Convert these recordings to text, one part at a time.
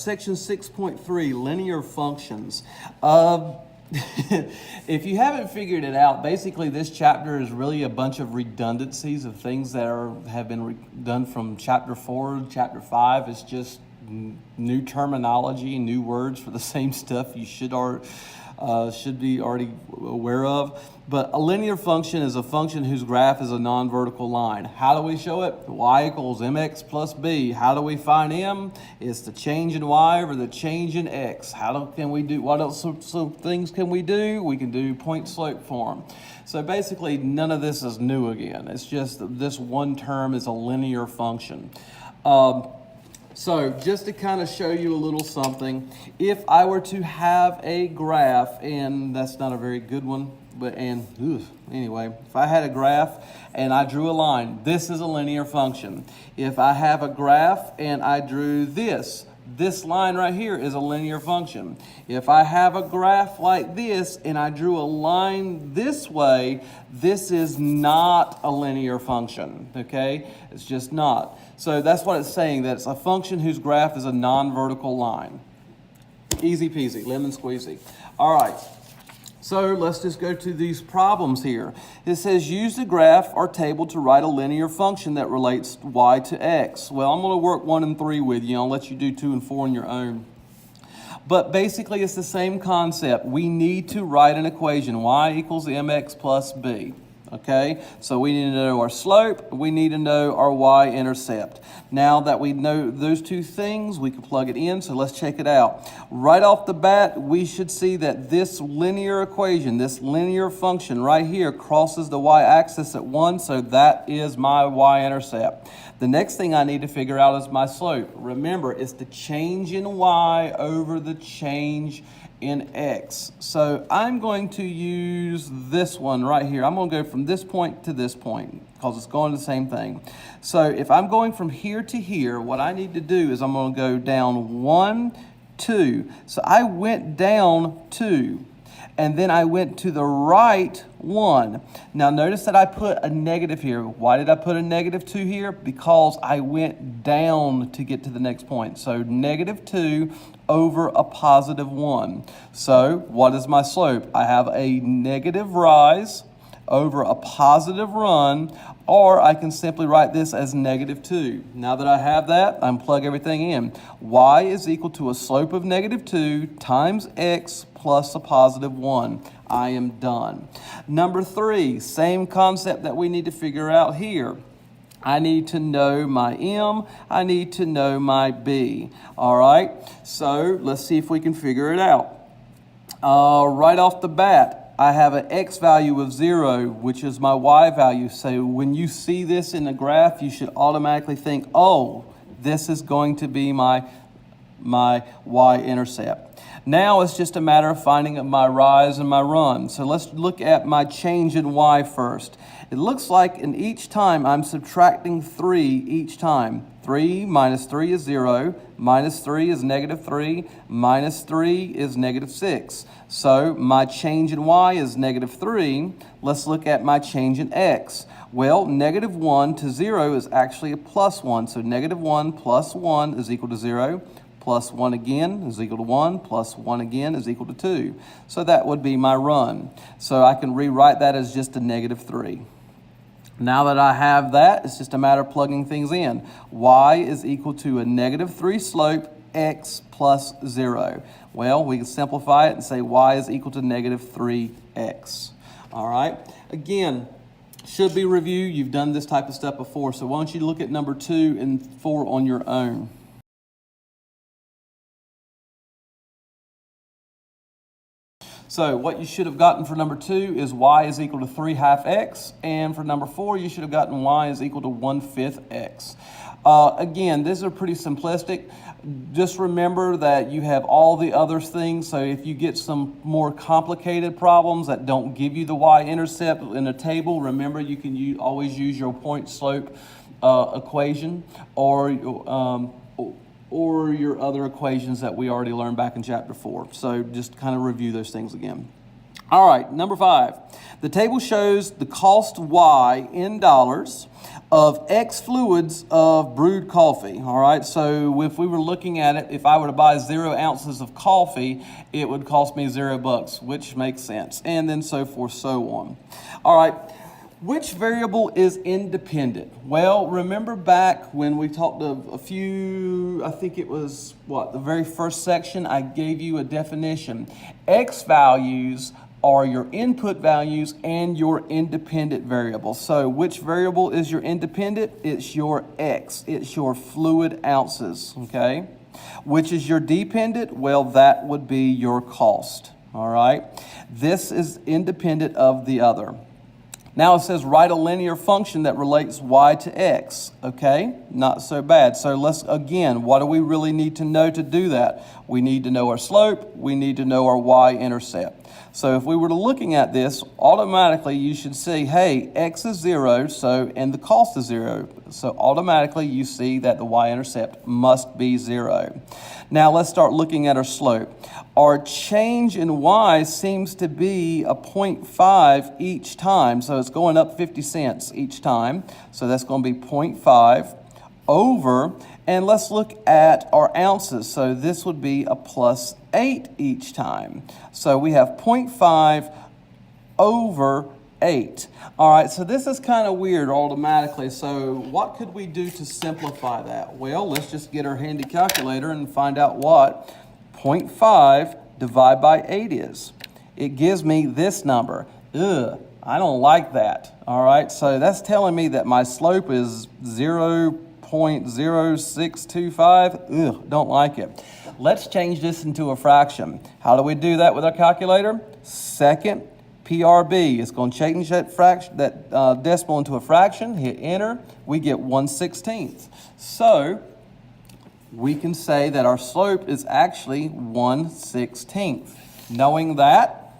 section 6.3, linear functions. If you haven't figured it out, basically this chapter is really a bunch of redundancies of things that have been done from chapter 4 to chapter 5. It's just new terminology, new words for the same stuff you should be already aware of. But a linear function is a function whose graph is a non-vertical line. How do we show it? Y equals mx plus b. How do we find m? It's the change in y over the change in x. What else things can we do? We can do point slope form. So basically none of this is new again. It's just that this one term is a linear function. So just to kind of show you a little something, if I were to have a graph, and that's not a very good one, anyway, if I had a graph and I drew a line, this is a linear function. If I have a graph and I drew this line right here is a linear function. If I have a graph like this and I drew a line this way, this is not a linear function, okay? It's just not. So that's what it's saying, that it's a function whose graph is a non-vertical line. Easy peasy, lemon squeezy. All right. So let's just go to these problems here. It says use the graph or table to write a linear function that relates y to x. Well, I'm going to work 1 and 3 with you. I'll let you do 2 and 4 on your own. But basically it's the same concept. We need to write an equation, y equals mx plus b. Okay, so we need to know our slope, we need to know our y-intercept. Now that we know those two things, we can plug it in, so let's check it out. Right off the bat, we should see that this linear equation, this linear function right here crosses the y-axis at 1, so that is my y-intercept. The next thing I need to figure out is my slope. Remember, it's the change in y over the change in x. So I'm going to use this one right here. I'm going to go from this point to this point because it's going to the same thing. So if I'm going from here to here, what I need to do is I'm going to go down 1, 2. So I went down 2. And then I went to the right 1. Now notice that I put a negative here. Why did I put a -2 here? Because I went down to get to the next point. So -2 over a +1. So what is my slope? I have a negative rise over a positive run, or I can simply write this as -2. Now that I have that, I'm plug everything in. Y is equal to a slope of -2 times x plus a +1. I am done. Number 3, same concept that we need to figure out here. I need to know my M, I need to know my B. All right, so let's see if we can figure it out. Right off the bat, I have an x value of 0, which is my y value. So when you see this in the graph, you should automatically think, oh, this is going to be my y-intercept. Now it's just a matter of finding my rise and my run. So let's look at my change in y first. It looks like in each time I'm subtracting 3 each time. 3 minus 3 is 0, minus 3 is -3, minus 3 is -6. So my change in y is -3. Let's look at my change in x. Well, -1 to 0 is actually a +1. So -1 plus 1 is equal to 0. Plus 1 again is equal to 1, plus 1 again is equal to 2. So that would be my run. So I can rewrite that as just a -3. Now that I have that, it's just a matter of plugging things in. Y is equal to a -3 slope, x plus 0. Well, we can simplify it and say y is equal to -3x. All right. Again, should be review. You've done this type of stuff before. So why don't you look at number 2 and 4 on your own. So what you should have gotten for number 2 is y is equal to 3/2 x, and for number 4 you should have gotten y is equal to 1/5 x. Again, these are pretty simplistic. Just remember that you have all the other things, so if you get some more complicated problems that don't give you the y-intercept in a table, remember you can always use your point slope equation or your other equations that we already learned back in chapter 4. So just kind of review those things again. All right, number 5. The table shows the cost y in dollars of X fluids of brewed coffee. All right, so if we were looking at it, if I were to buy 0 ounces of coffee, it would cost me $0, which makes sense, and then so forth, so on. All right, which variable is independent? Well, remember back when we talked of a few, I think it was, the very first section, I gave you a definition. X values are your input values and your independent variable. So which variable is your independent? It's your X. It's your fluid ounces, okay? Which is your dependent? Well, that would be your cost, all right? This is independent of the other. Now it says write a linear function that relates y to x, okay? Not so bad. So let's, again, what do we really need to know to do that? We need to know our slope, we need to know our y-intercept. So if we were looking at this, automatically you should see, hey, x is 0, so, and the cost is 0. So automatically you see that the y-intercept must be 0. Now let's start looking at our slope. Our change in y seems to be a 0.5 each time. So it's going up 50 cents each time. So that's going to be 0.5 over, and let's look at our ounces. So this would be a plus 8 each time. So we have 0.5 over 8. All right, so this is kind of weird automatically. So what could we do to simplify that? Well, let's just get our handy calculator and find out what 0.5 divided by 8 is. It gives me this number. Ugh, I don't like that. All right, so that's telling me that my slope is 0.0625. Ugh, don't like it. Let's change this into a fraction. How do we do that with our calculator? Second PRB. It's going to change that decimal into a fraction. Hit enter. We get 1/16. So we can say that our slope is actually 1/16. Knowing that,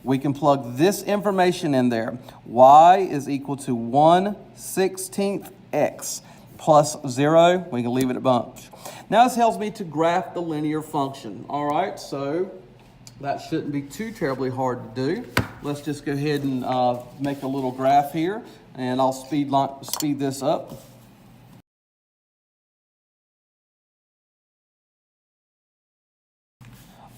we can plug this information in there. Y is equal to 1/16 x plus 0. We can leave it a bunch. Now this tells me to graph the linear function. All right, so that shouldn't be too terribly hard to do. Let's just go ahead and make a little graph here, and I'll speed this up.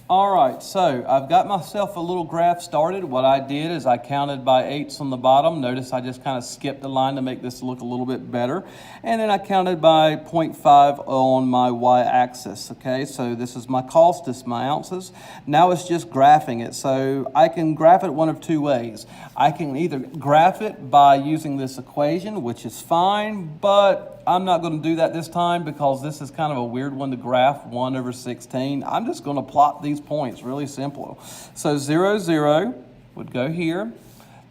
All right, so I've got myself a little graph started. What I did is I counted by 8s on the bottom. Notice I just kind of skipped a line to make this look a little bit better. And then I counted by 0.5 on my y-axis, okay? So this is my cost, this is my ounces. Now it's just graphing it. So I can graph it one of two ways. I can either graph it by using this equation, which is fine, but I'm not going to do that this time because this is kind of a weird one to graph, 1/16. I'm just going to plot these points, really simple. So 0, 0 would go here.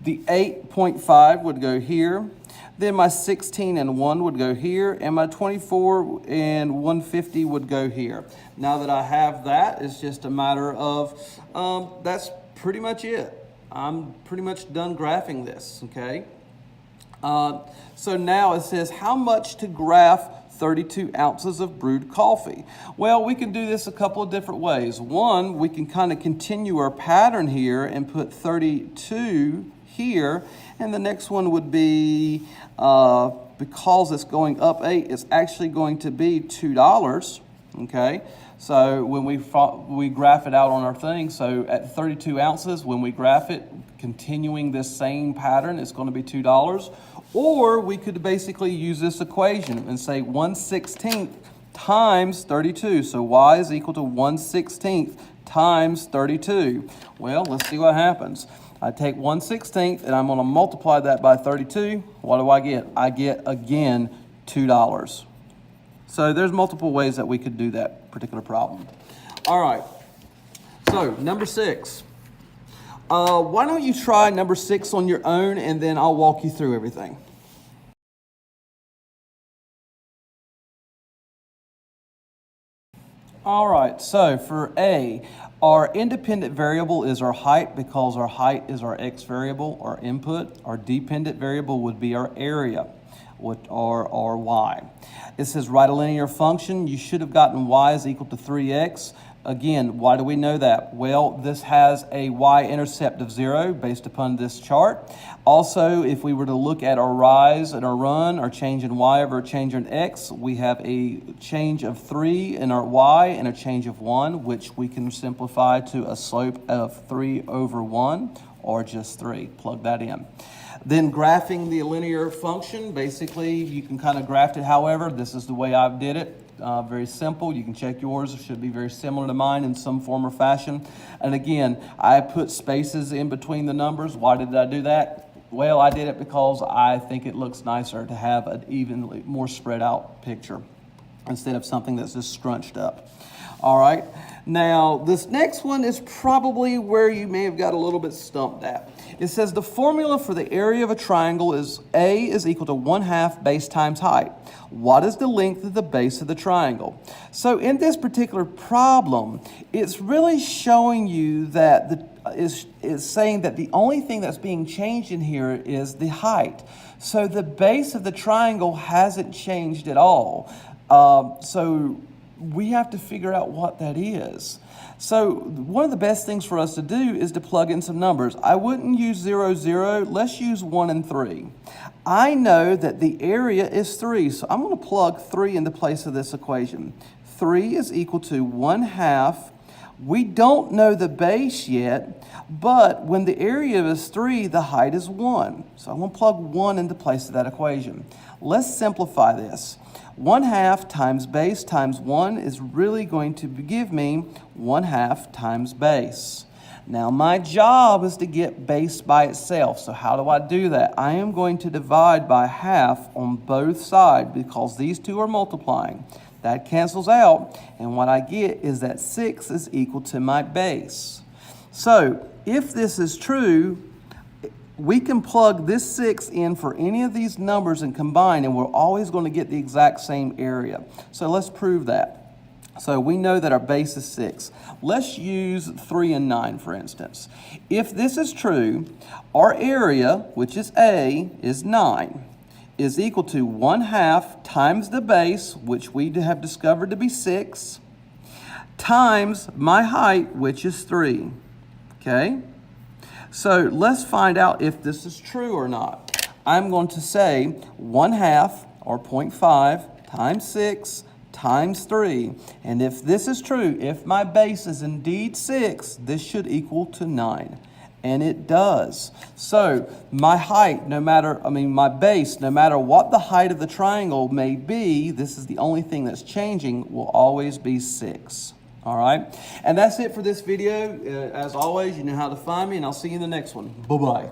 The 8.5 would go here. Then my 16 and 1 would go here. And my 24 and 150 would go here. Now that I have that, it's just a matter of, that's pretty much it. I'm pretty much done graphing this, okay? So now it says how much to graph 32 ounces of brewed coffee. Well, we can do this a couple of different ways. One, we can kind of continue our pattern here and put 32 here. And the next one would be, because it's going up 8, it's actually going to be $2, okay? So when we graph it out on our thing, so at 32 ounces, when we graph it, continuing this same pattern, it's going to be $2. Or we could basically use this equation and say 1/16 times 32. So y is equal to 1/16 times 32. Well, let's see what happens. I take 1/16 and I'm going to multiply that by 32. What do I get? I get, again, $2. So there's multiple ways that we could do that particular problem. All right, so number 6. Why don't you try number 6 on your own, and then I'll walk you through everything. All right, so for A, our independent variable is our height because our height is our x variable, our input. Our dependent variable would be our area, or our y. It says write a linear function. You should have gotten y is equal to 3x. Again, why do we know that? Well, this has a y-intercept of 0 based upon this chart. Also, if we were to look at our rise and our run, our change in y over a change in x, we have a change of 3 in our y and a change of 1, which we can simplify to a slope of 3 over 1, or just 3. Plug that in. Then graphing the linear function, basically you can kind of graph it however. This is the way I did it. Very simple. You can check yours. It should be very similar to mine in some form or fashion. And again, I put spaces in between the numbers. Why did I do that? Well, I did it because I think it looks nicer to have an evenly more spread out picture instead of something that's just scrunched up. All right. Now, this next one is probably where you may have got a little bit stumped at. It says the formula for the area of a triangle is A is equal to 1/2 base times height. What is the length of the base of the triangle? So in this particular problem, it's really showing you that is saying that the only thing that's being changed in here is the height. So the base of the triangle hasn't changed at all. So we have to figure out what that is. So one of the best things for us to do is to plug in some numbers. I wouldn't use 0, 0. Let's use 1 and 3. I know that the area is 3, so I'm going to plug 3 into place of this equation. 3 is equal to 1/2. We don't know the base yet, but when the area is 3, the height is 1. So I'm going to plug 1 into place of that equation. Let's simplify this. 1/2 times base times 1 is really going to give me 1/2 times base. Now my job is to get base by itself. So how do I do that? I am going to divide by 1/2 on both sides because these two are multiplying. That cancels out, and what I get is that 6 is equal to my base. So if this is true, we can plug this 6 in for any of these numbers and combine, and we're always going to get the exact same area. So let's prove that. So we know that our base is 6. Let's use 3 and 9, for instance. If this is true, our area, which is A, is 9, is equal to 1/2 times the base, which we have discovered to be 6, times my height, which is 3. Okay? So let's find out if this is true or not. I'm going to say 1/2 or 0.5 times 6 times 3. And if this is true, if my base is indeed 6, this should equal to 9. And it does. So my height, my base, no matter what the height of the triangle may be, this is the only thing that's changing, will always be 6. All right, and that's it for this video. As always, you know how to find me, and I'll see you in the next one. Bye-bye.